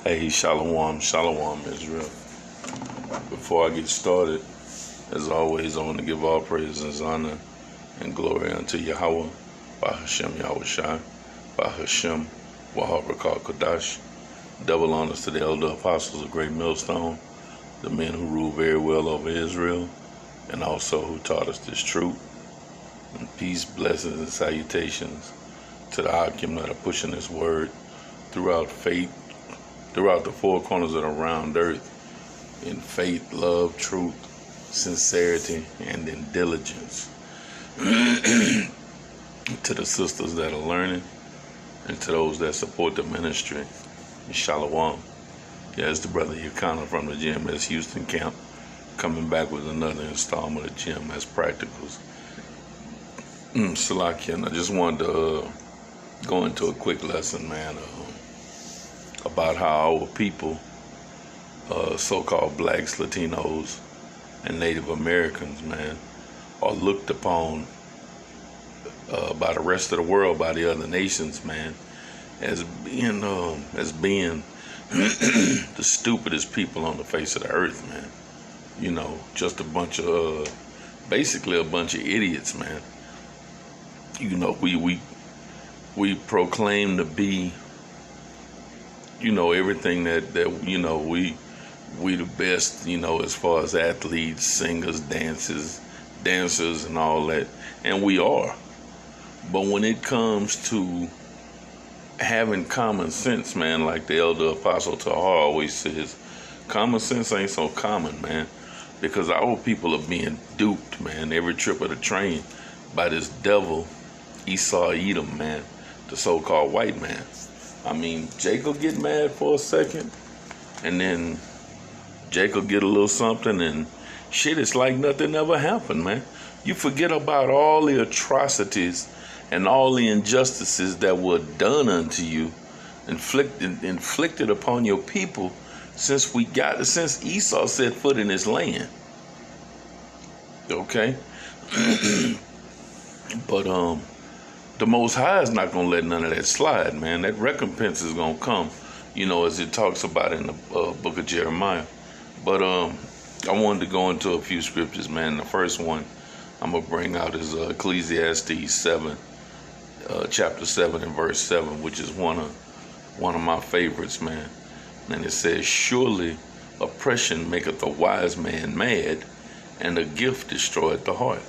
Hey, shalom, shalom, Israel. Before I get started, as always, I want to give all praise, honor, and glory unto Yahweh, by Hashem Yahushai, by Hashem Wahabrakal Kodash. Double honors to the elder apostles of Great Millstone, the men who rule very well over Israel, and also who taught us this truth. And peace, blessings, and salutations to the Hakim that are pushing this word throughout the four corners of the round earth, in faith, love, truth, sincerity, and in diligence. To the sisters that are learning, and to those that support the ministry, shalom. Yeah, it's the brother Yakana from the GMS Houston camp, coming back with another installment of GMS Practicals. Salakia, and I just wanted to go into a quick lesson, man, about how our people, so-called blacks, Latinos, and Native Americans, man, are looked upon by the rest of the world, by the other nations, man, as being the stupidest people on the face of the earth, man. You know, just basically a bunch of idiots, man. You know, we proclaim to be, you know, everything that you know, we the best, you know, as far as athletes, singers, dancers, and all that, and we are. But when it comes to having common sense, man, like the elder apostle Tahar always says, common sense ain't so common, man, because our people are being duped, man, every trip of the train by this devil Esau Edom, man, the so-called white man. I mean, Jacob get mad for a second, and then Jacob get a little something, and shit, it's like nothing ever happened, man. You forget about all the atrocities and all the injustices that were done unto you, inflicted upon your people since Esau set foot in his land. Okay? But the Most High is not going to let none of that slide, man. That recompense is going to come, you know, as it talks about in the book of Jeremiah. But I wanted to go into a few scriptures, man. The first one I'm going to bring out is Ecclesiastes 7, chapter 7 and verse 7, which is one of my favorites, man. And it says, surely oppression maketh a wise man mad, and a gift destroyeth the heart.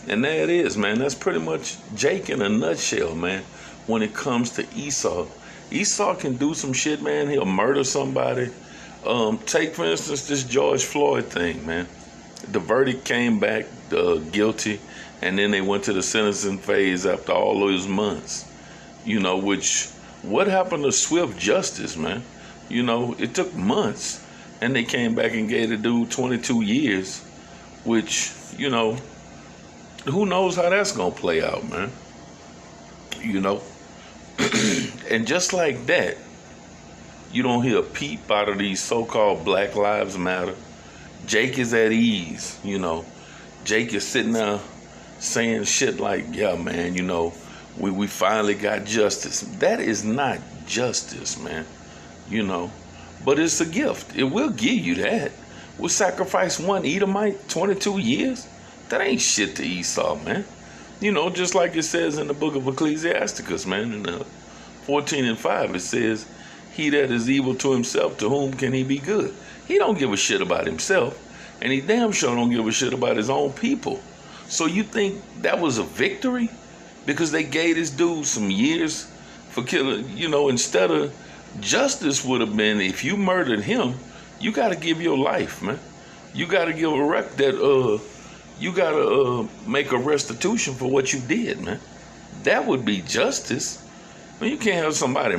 And there it is, man. That's pretty much Jake in a nutshell, man. When it comes to Esau, Esau can do some shit, man. He'll murder somebody. Take, for instance, this George Floyd thing, man. The verdict came back guilty, and then they went to the sentencing phase after all those months. You know, what happened to swift justice, man? You know, it took months, and they came back and gave the dude 22 years, which, you know, who knows how that's gonna play out, man? You know? And just like that, you don't hear a peep out of these so-called Black Lives Matter. Jake is at ease, you know. Jake is sitting there saying shit like, yeah, man, you know, we finally got justice. That is not justice, man, you know. But it's a gift. It will give you that. We'll sacrifice one Edomite, 22 years. That ain't shit to Esau, man. You know, just like it says in the book of Ecclesiasticus, man, in 14:5, it says, he that is evil to himself, to whom can he be good? He don't give a shit about himself, and he damn sure don't give a shit about his own people. So you think that was a victory? Because they gave this dude some years for killing, you know, instead of justice would have been, if you murdered him, you got to give your life, man. You got to give you gotta make a restitution for what you did, man. That would be justice. I mean, you can't have somebody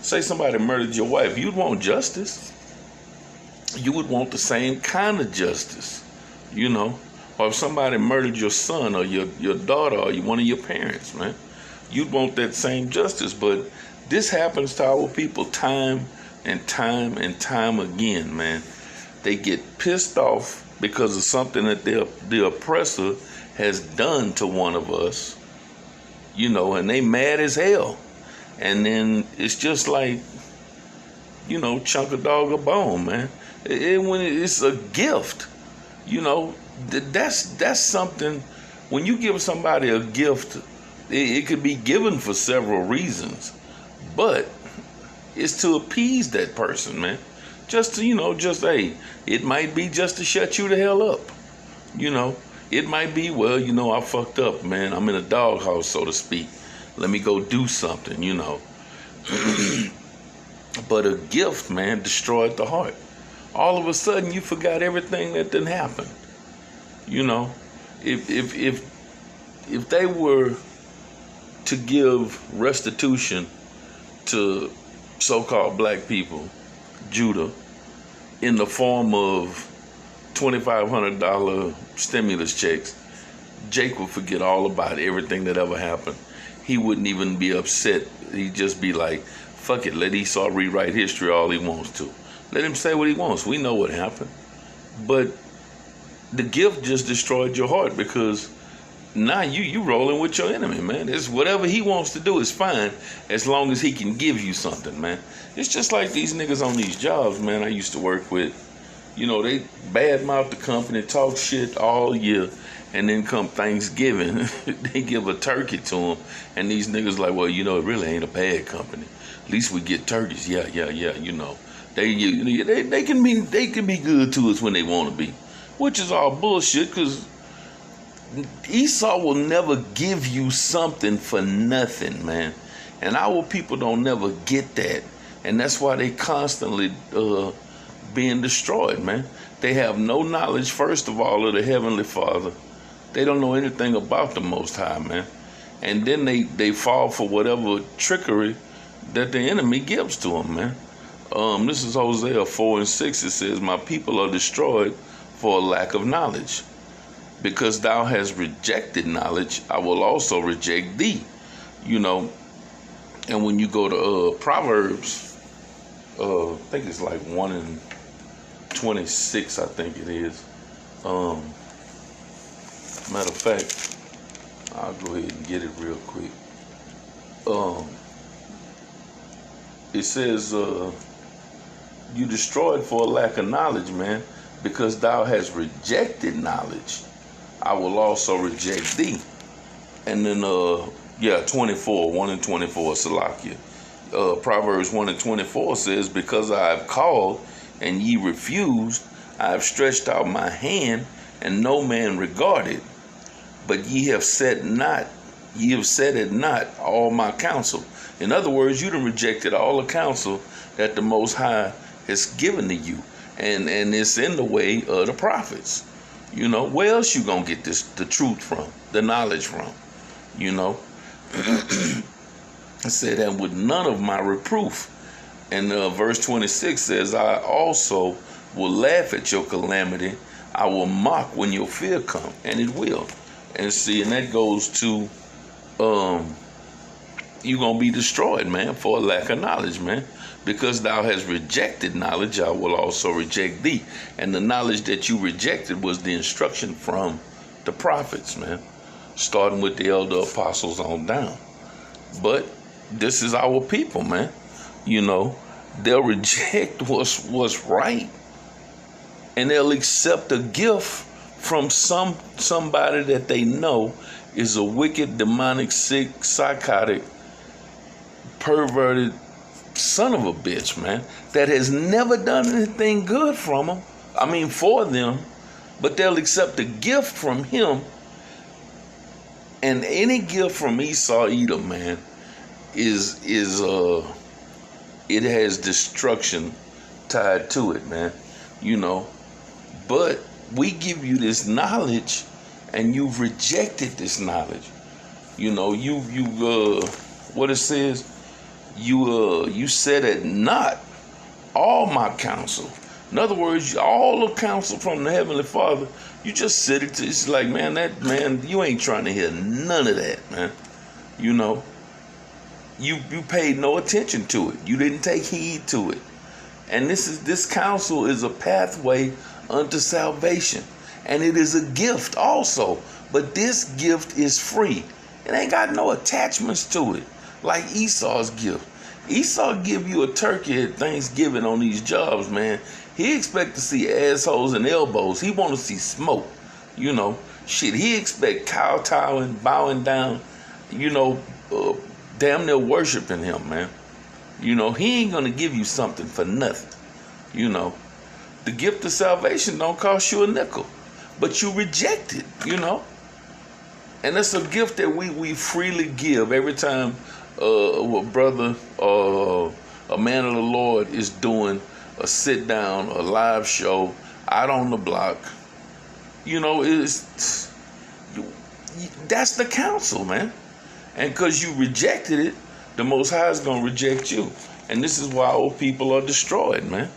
say somebody murdered your wife. You'd want justice. You would want the same kind of justice, you know. Or if somebody murdered your son or your daughter or one of your parents, man, you'd want that same justice. But this happens to our people time and time again, man. They get pissed off because of something that the oppressor has done to one of us, you know, and they mad as hell. And then it's just like, chunk of dog a bone, man. When it's a gift, that's something. When you give somebody a gift, it could be given for several reasons, but it's to appease that person, man. Just to, hey, it might be just to shut you the hell up. It might be, well, I fucked up, man. I'm in a doghouse, so to speak. Let me go do something, But a gift, man, destroyed the heart. All of a sudden, you forgot everything that didn't happen. If they were to give restitution to so-called black people, Judah, in the form of $2,500 stimulus checks, Jake would forget all about everything that ever happened. He wouldn't even be upset. He'd just be like, fuck it, let Esau rewrite history all he wants to. Let him say what he wants. We know what happened. But the gift just destroyed your heart, because now you rolling with your enemy, man. It's whatever he wants to do is fine, as long as he can give you something, man. It's just like these niggas on these jobs, man, I used to work with. They badmouth the company, talk shit all year, and then come Thanksgiving, they give a turkey to them, and these niggas like, well, it really ain't a bad company. At least we get turkeys. Yeah. They can be good to us when they want to be, which is all bullshit, because Esau will never give you something for nothing, man. And our people don't never get that, and that's why they constantly being destroyed, man. They have no knowledge, first of all, of the Heavenly Father. They don't know anything about the Most High, man. And then they fall for whatever trickery that the enemy gives to them, man. This is Hosea 4:6. It says, my people are destroyed for a lack of knowledge. Because thou hast rejected knowledge, I will also reject thee. And when you go to Proverbs, I think it's like 1:26, I think it is. Matter of fact, I'll go ahead and get it real quick. It says, you destroyed for a lack of knowledge, man, because thou hast rejected knowledge, I will also reject thee. And then, 24, 1:24, Salakia. Proverbs 1:24 says, because I have called and ye refused, I have stretched out my hand and no man regarded. But ye have set at not all my counsel. In other words, you done rejected all the counsel that the Most High has given to you. And it's in the way of the prophets. Where else you gonna get the truth from, the knowledge from? I said, and with none of my reproof. And verse 26 says, I also will laugh at your calamity. I will mock when your fear come, and it will. And see, and that goes to, you're going to be destroyed, man, for a lack of knowledge, man. Because thou hast rejected knowledge, I will also reject thee. And the knowledge that you rejected was the instruction from the prophets, man. Starting with the elder apostles on down. But this is our people, man. They'll reject what's right. And they'll accept a gift from somebody that they know is a wicked, demonic, sick, psychotic, perverted son of a bitch, man, that has never done anything good for them, but they'll accept a gift from him. And any gift from Esau, Edom, man, it has destruction tied to it, man. But we give you this knowledge, and you've rejected this knowledge. What it says, you said at not all my counsel. In other words, all the counsel from the Heavenly Father, you just said it. It's like, man, you ain't trying to hear none of that, man. You paid no attention to it. You didn't take heed to it. And this counsel is a pathway unto salvation. And it is a gift also. But this gift is free. It ain't got no attachments to it, like Esau's gift. Esau give you a turkey at Thanksgiving on these jobs, man. He expect to see assholes and elbows. He want to see smoke. You know, shit. He expect kowtowing, bowing down. You know, damn near worshiping him, man. You know, he ain't gonna give you something for nothing. You know, the gift of salvation don't cost you a nickel, but you reject it. You know, and it's a gift that we freely give every time a brother or a man of the Lord is doing a sit down, a live show out on the block. You know, that's the counsel, man. And because you rejected it, the Most High is going to reject you. And this is why our people are destroyed, man.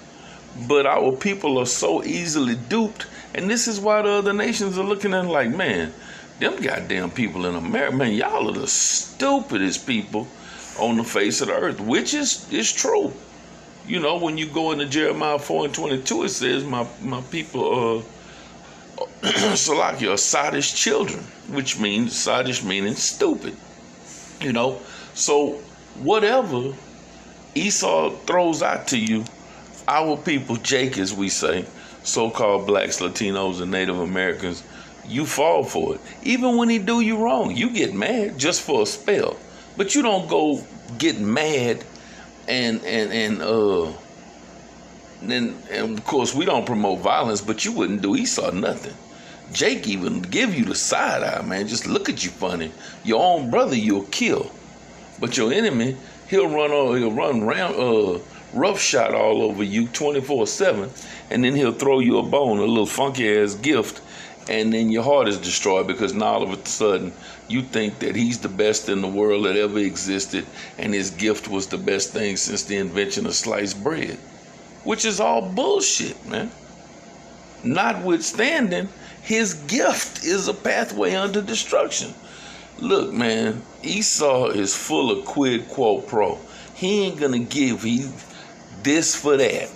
But our people are so easily duped. And this is why the other nations are looking at it like, man, them goddamn people in America, man, y'all are the stupidest people on the face of the earth, which is true. You know, when you go into Jeremiah 4:22, it says, my people Salakia are sottish children, which means sottish meaning stupid. You know, so whatever Esau throws out to you, our people, Jake, as we say, so-called blacks, Latinos, and Native Americans, you fall for it. Even when he do you wrong, you get mad just for a spell. But you don't go get mad and of course we don't promote violence, but you wouldn't do Esau nothing. Jake even give you the side eye, man. Just look at you funny. Your own brother you'll kill, but your enemy he'll run roughshod all over you 24/7, and then he'll throw you a bone, a little funky ass gift, and then your heart is destroyed because now all of a sudden you think that he's the best in the world that ever existed, and his gift was the best thing since the invention of sliced bread, which is all bullshit, man. Notwithstanding, his gift is a pathway unto destruction. Look, man, Esau is full of quid quo pro. He ain't gonna give you this for that.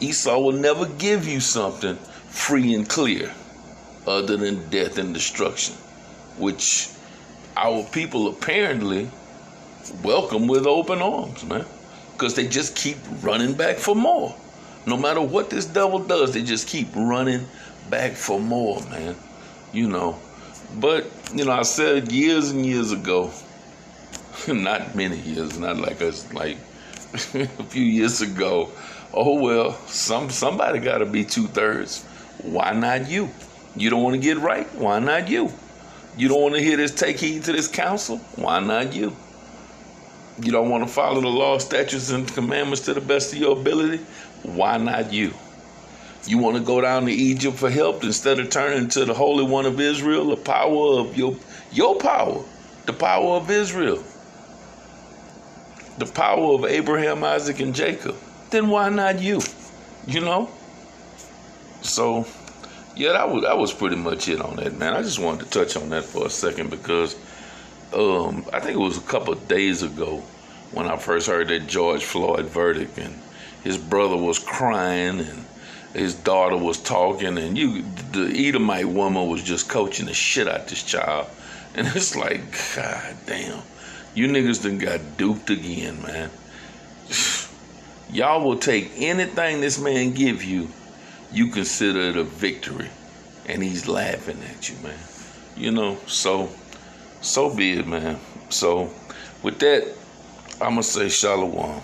Esau will never give you something free and clear other than death and destruction, which our people apparently welcome with open arms, man, because they just keep running back for more. No matter what this devil does, they just keep running back for more, man. You know, but, you know, I said years and years ago, not many years, not like us, like a few years ago, oh, well, somebody got to be 2/3. Why not you? You don't want to get right? Why not you? You don't want to hear this, take heed to this counsel? Why not you? You don't want to follow the law, statutes, and commandments to the best of your ability? Why not you? You want to go down to Egypt for help instead of turning to the Holy One of Israel, the power of your power, the power of Israel, the power of Abraham, Isaac, and Jacob? Then why not you? You know? So, yeah, that was pretty much it on that, man. I just wanted to touch on that for a second because I think it was a couple of days ago when I first heard that George Floyd verdict, and his brother was crying and his daughter was talking, and the Edomite woman was just coaching the shit out this child. And it's like, God damn, you niggas done got duped again, man. Y'all will take anything this man give you, you consider it a victory, and he's laughing at you, man. You know, so be it, man. So with that, I'm gonna say shalom.